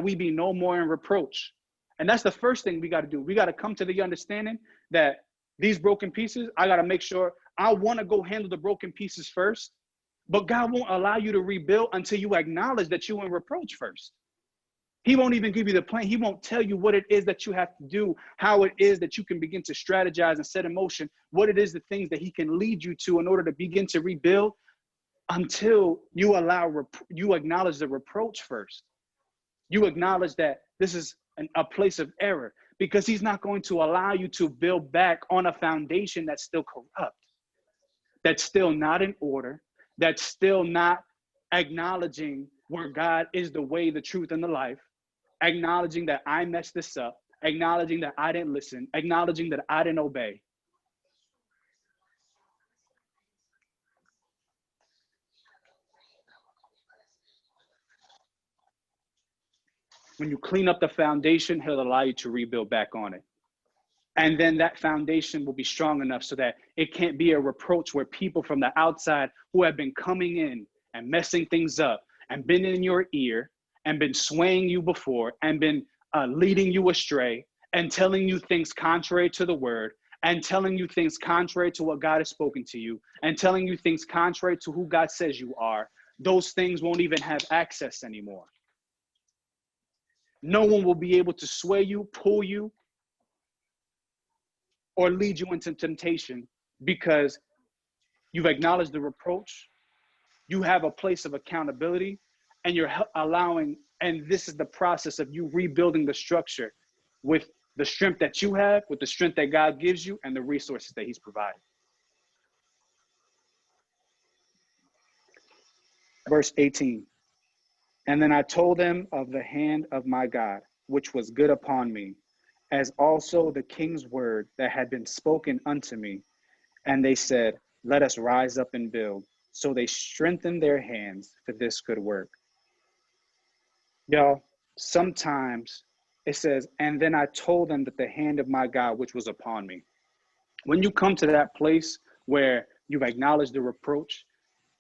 we be no more in reproach. And that's the first thing we got to do. We got to come to the understanding that these broken pieces, I got to make sure I want to go handle the broken pieces first, but God won't allow you to rebuild until you acknowledge that you're in reproach first. He won't even give you the plan. He won't tell you what it is that you have to do, how it is that you can begin to strategize and set in motion, what it is, the things that he can lead you to in order to begin to rebuild, until you acknowledge the reproach first. You acknowledge that this is a place of error, because he's not going to allow you to build back on a foundation that's still corrupt, that's still not in order, that's still not acknowledging where God is the way, the truth, and the life, acknowledging that I messed this up, acknowledging that I didn't listen, acknowledging that I didn't obey. When you clean up the foundation, he'll allow you to rebuild back on it. And then that foundation will be strong enough so that it can't be a reproach where people from the outside who have been coming in and messing things up and been in your ear and been swaying you before and been leading you astray and telling you things contrary to the word and telling you things contrary to what God has spoken to you and telling you things contrary to who God says you are. Those things won't even have access anymore. No one will be able to sway you, pull you, or lead you into temptation, because you've acknowledged the reproach. You have a place of accountability, and you're allowing, and this is the process of you rebuilding the structure with the strength that you have, with the strength that God gives you, and the resources that he's provided. Verse 18. And then I told them of the hand of my God, which was good upon me, as also the king's word that had been spoken unto me. And they said, let us rise up and build. So they strengthened their hands for this good work. Y'all, sometimes it says, and then I told them that the hand of my God, which was upon me. When you come to that place where you've acknowledged the reproach,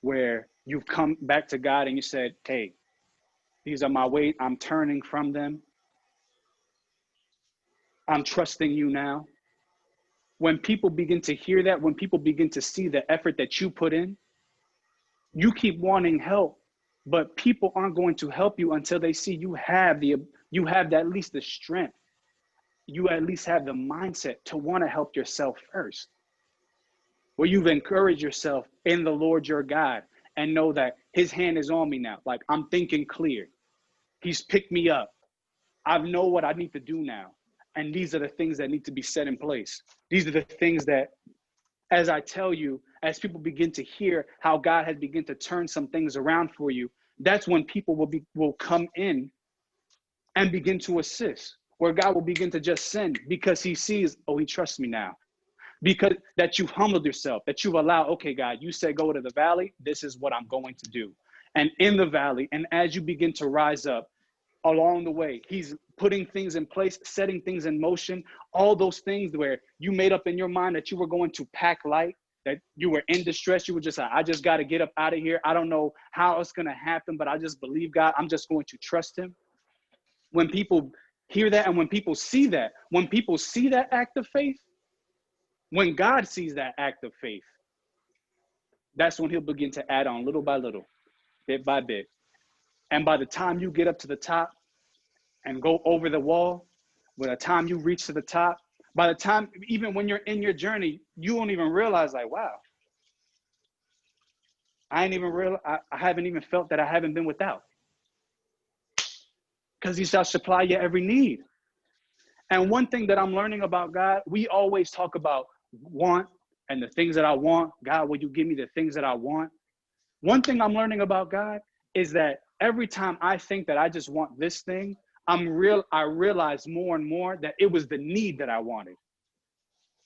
where you've come back to God and you said, hey, these are my ways, I'm turning from them, I'm trusting you now. When people begin to hear that, when people begin to see the effort that you put in, you keep wanting help, but people aren't going to help you until they see you have at least the strength. You at least have the mindset to want to help yourself first. Where you've encouraged yourself in the Lord your God and know that his hand is on me now. Like, I'm thinking clear. He's picked me up. I know what I need to do now. And these are the things that need to be set in place. These are the things that, as I tell you, as people begin to hear how God has begun to turn some things around for you, that's when people will come in and begin to assist, where God will begin to just send, because he sees, oh, he trusts me now. Because that you've humbled yourself, that you've allowed, okay, God, you said go to the valley, this is what I'm going to do. And in the valley, and as you begin to rise up, along the way, he's putting things in place, setting things in motion, all those things where you made up in your mind that you were going to pack light, that you were in distress. You were just like, I just got to get up out of here. I don't know how it's going to happen, but I just believe God. I'm just going to trust him. When people hear that, and when people see that act of faith, when God sees that act of faith, that's when he'll begin to add on little by little, bit by bit. And by the time you get up to the top and go over the wall, by the time you reach to the top, by the time, even when you're in your journey, you won't even realize, like, wow, I haven't even felt that I haven't been without. Because he shall supply your every need. And one thing that I'm learning about God, we always talk about want and the things that I want. God, will you give me the things that I want? One thing I'm learning about God is that every time I think that I just want this thing, I realize more and more that it was the need that I wanted.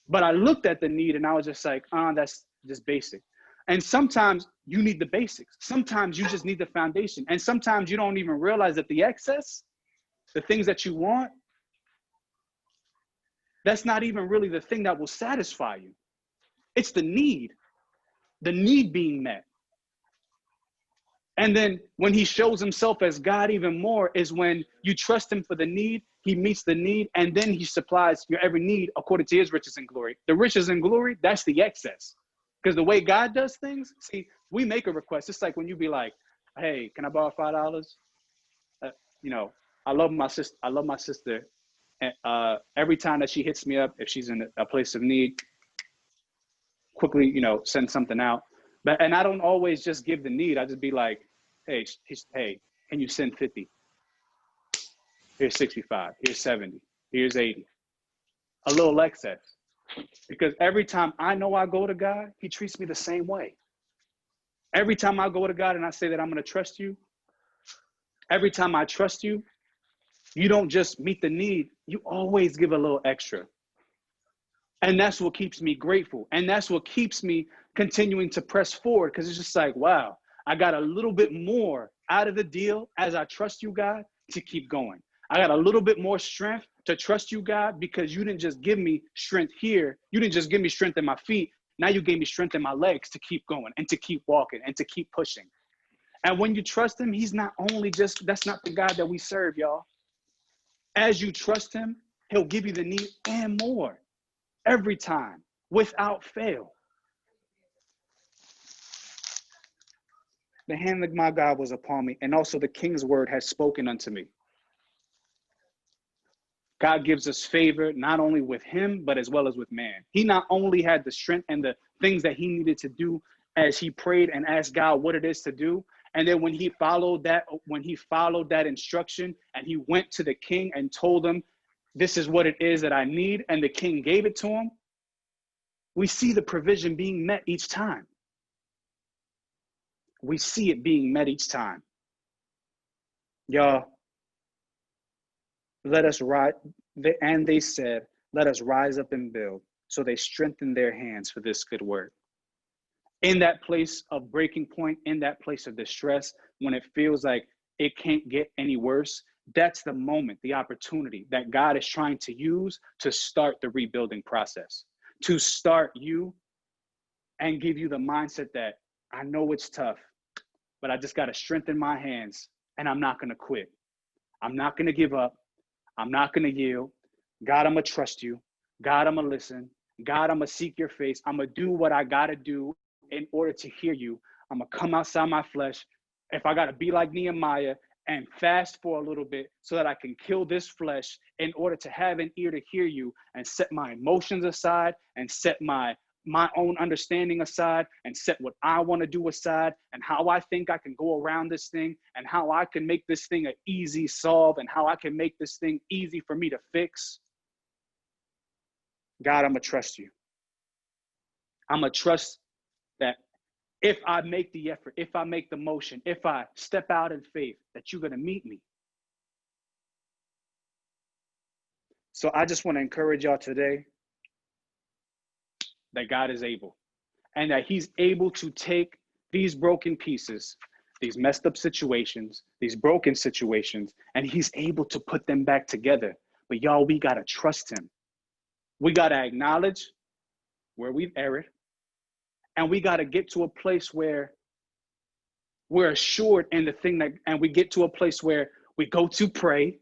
But I looked at the need and I was just like, that's just basic. And sometimes you need the basics. Sometimes you just need the foundation. And sometimes you don't even realize that the excess, the things that you want, that's not even really the thing that will satisfy you. It's the need being met. And then when he shows himself as God even more is when you trust him for the need, he meets the need, and then he supplies your every need according to his riches and glory. The riches and glory, that's the excess. Because the way God does things, see, we make a request. It's like when you be like, hey, can I borrow $5? You know, I love my sister. And every time that she hits me up, if she's in a place of need, quickly, you know, send something out. And I don't always just give the need. I just be like, hey, can you send 50? Here's 65, here's 70, here's 80. A little excess. Because every time I know I go to God, he treats me the same way. Every time I go to God and I say that I'm going to trust you, every time I trust you, you don't just meet the need, you always give a little extra. And that's what keeps me grateful. And that's what keeps me continuing to press forward, because it's just like, wow, I got a little bit more out of the deal as I trust you, God, to keep going. I got a little bit more strength to trust you, God, because you didn't just give me strength here. You didn't just give me strength in my feet. Now you gave me strength in my legs to keep going and to keep walking and to keep pushing. And when you trust him, he's not only just, that's not the God that we serve, y'all. As you trust him, he'll give you the need and more every time without fail. The hand of my God was upon me, and also the king's word has spoken unto me. God gives us favor not only with him, but as well as with man. He not only had the strength and the things that he needed to do as he prayed and asked God what it is to do. And then when he followed that instruction and he went to the king and told him, this is what it is that I need, and the king gave it to him, we see the provision being met each time. We see it being met each time. Y'all, let us rise. And they said, let us rise up and build. So they strengthened their hands for this good work. In that place of breaking point, in that place of distress, when it feels like it can't get any worse, that's the moment, the opportunity that God is trying to use to start the rebuilding process, to start you and give you the mindset that I know it's tough, but I just got to strengthen my hands and I'm not going to quit. I'm not going to give up. I'm not going to yield. God, I'm going to trust you. God, I'm going to listen. God, I'm going to seek your face. I'm going to do what I got to do in order to hear you. I'm going to come outside my flesh. If I got to be like Nehemiah and fast for a little bit so that I can kill this flesh in order to have an ear to hear you, and set my emotions aside and set my own understanding aside and set what I want to do aside and how I think I can go around this thing and how I can make this thing an easy solve and how I can make this thing easy for me to fix. God, I'm going to trust you. I'm going to trust that if I make the effort, if I make the motion, if I step out in faith, that you're going to meet me. So I just want to encourage y'all today that God is able, and that he's able to take these broken pieces, these messed up situations, these broken situations, and he's able to put them back together. But y'all, we got to trust him. We got to acknowledge where we've erred, and we got to get to a place where we're assured in the thing that, and we get to a place where we go to pray,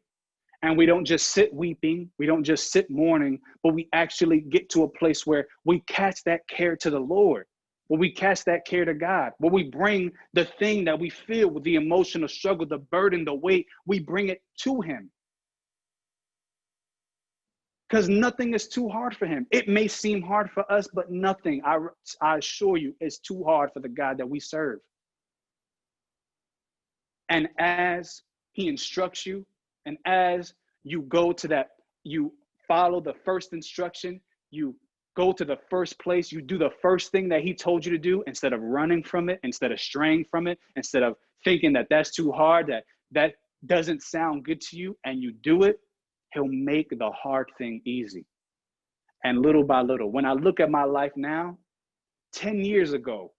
and we don't just sit weeping, we don't just sit mourning, but we actually get to a place where we cast that care to the Lord, where we cast that care to God, where we bring the thing that we feel with the emotional struggle, the burden, the weight, we bring it to him. Because nothing is too hard for him. It may seem hard for us, but nothing, I assure you, is too hard for the God that we serve. And as he instructs you, and as you go to that, you follow the first instruction, you go to the first place, you do the first thing that he told you to do, instead of running from it, instead of straying from it, instead of thinking that that's too hard, that doesn't sound good to you, and you do it, he'll make the hard thing easy. And little by little, when I look at my life now, 10 years ago,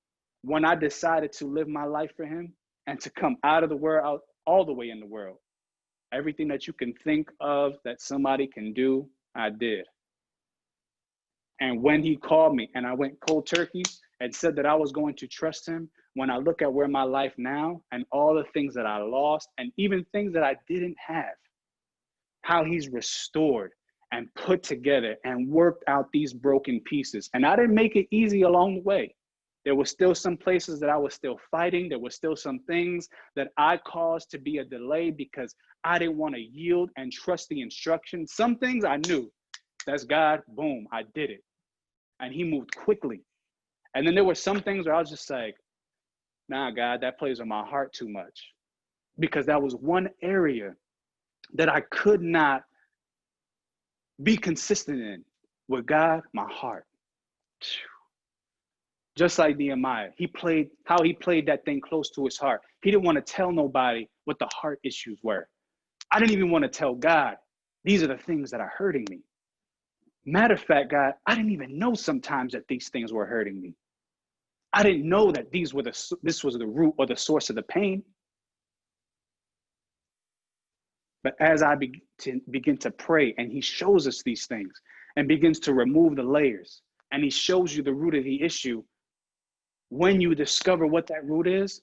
when I decided to live my life for him and to come out of the world, out all the way in the world. Everything that you can think of that somebody can do, I did. And when he called me and I went cold turkey and said that I was going to trust him, when I look at where my life now and all the things that I lost and even things that I didn't have, how he's restored and put together and worked out these broken pieces. And I didn't make it easy along the way. There were still some places that I was still fighting. There were still some things that I caused to be a delay because I didn't want to yield and trust the instructions. Some things I knew, that's God, boom, I did it. And he moved quickly. And then there were some things where I was just like, nah, God, that plays on my heart too much. Because that was one area that I could not be consistent in with God, my heart. Just like Nehemiah, he played that thing close to his heart. He didn't want to tell nobody what the heart issues were. I didn't even want to tell God, these are the things that are hurting me. Matter of fact, God, I didn't even know sometimes that these things were hurting me. I didn't know that this was the root or the source of the pain. But as I begin to pray and he shows us these things and begins to remove the layers and he shows you the root of the issue, when you discover what that root is,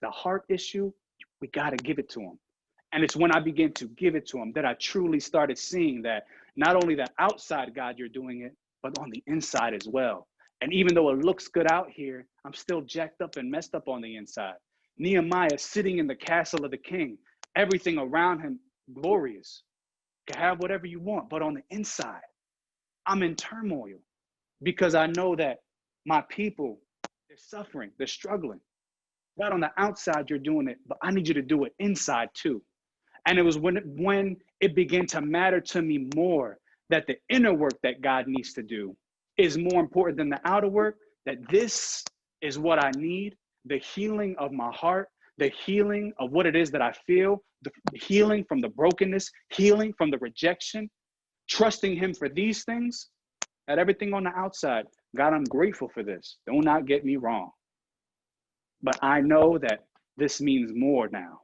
the heart issue, we got to give it to him. And it's when I begin to give it to him that I truly started seeing that not only the outside, God, you're doing it, but on the inside as well. And even though it looks good out here, I'm still jacked up and messed up on the inside. Nehemiah sitting in the castle of the king, everything around him glorious. You can have whatever you want, but on the inside, I'm in turmoil because I know that my people, they're suffering, they're struggling. Not on the outside, you're doing it, but I need you to do it inside too. And it was when it began to matter to me more that the inner work that God needs to do is more important than the outer work, that this is what I need, the healing of my heart, the healing of what it is that I feel, the healing from the brokenness, healing from the rejection, trusting him for these things, at everything on the outside. God, I'm grateful for this. Do not get me wrong. But I know that this means more now.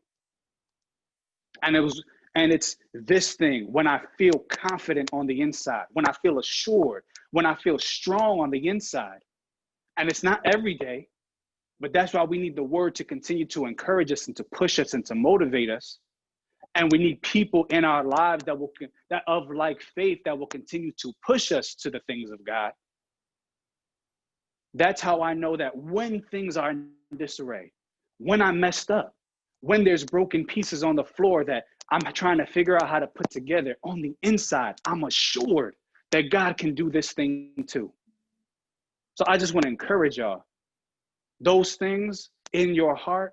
And it's this thing when I feel confident on the inside, when I feel assured, when I feel strong on the inside. And it's not every day, but that's why we need the word to continue to encourage us and to push us and to motivate us. And we need people in our lives that of like faith that will continue to push us to the things of God. That's how I know that when things are in disarray, when I messed up, when there's broken pieces on the floor that I'm trying to figure out how to put together, on the inside, I'm assured that God can do this thing too. So I just want to encourage y'all. Those things in your heart,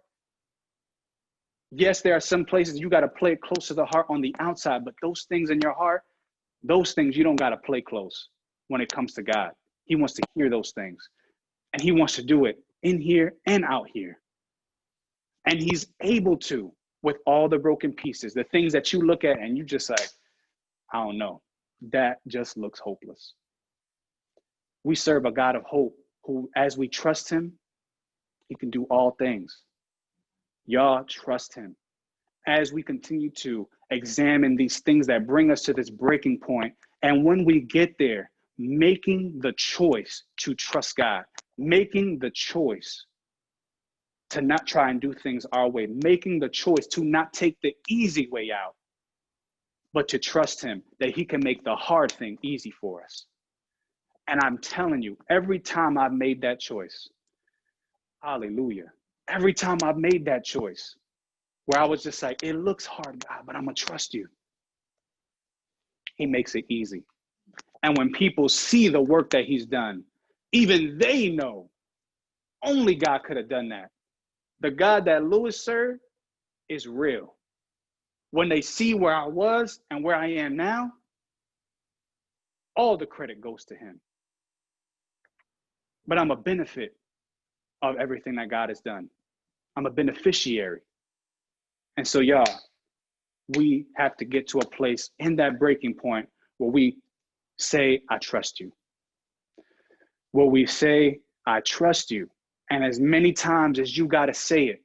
yes, there are some places you got to play it close to the heart on the outside, but those things in your heart, those things you don't got to play close when it comes to God. He wants to hear those things. And he wants to do it in here and out here. And he's able to, with all the broken pieces, the things that you look at and you just like, I don't know, that just looks hopeless. We serve a God of hope who, as we trust him, he can do all things. Y'all trust him. As we continue to examine these things that bring us to this breaking point, and when we get there, making the choice to trust God, making the choice to not try and do things our way, making the choice to not take the easy way out, but to trust him that he can make the hard thing easy for us. And I'm telling you, every time I've made that choice, hallelujah, every time I've made that choice where I was just like, it looks hard, God, but I'm gonna trust you. He makes it easy. And when people see the work that he's done, even they know only God could have done that. The God that Lewis served is real. When they see where I was and where I am now, all the credit goes to him. But I'm a benefit of everything that God has done. I'm a beneficiary. And so, y'all, we have to get to a place in that breaking point where we say, I trust you. Where we say, I trust you. And as many times as you got to say it.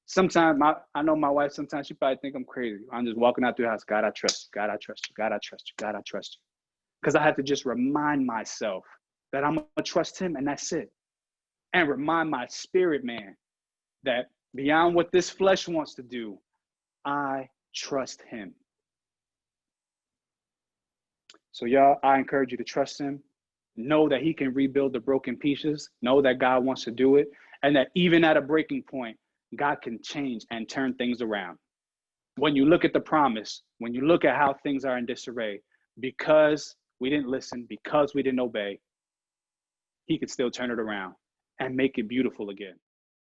Sometimes I know my wife, sometimes she probably think I'm crazy. I'm just walking out through the house. God, I trust you. God, I trust you. God, I trust you. God, I trust you. Because I have to just remind myself that I'm going to trust him, and that's it. And remind my spirit man that beyond what this flesh wants to do, I trust him. So y'all, I encourage you to trust him. Know that he can rebuild the broken pieces. Know that God wants to do it. And that even at a breaking point, God can change and turn things around. When you look at the promise, when you look at how things are in disarray, because we didn't listen, because we didn't obey, he could still turn it around and make it beautiful again.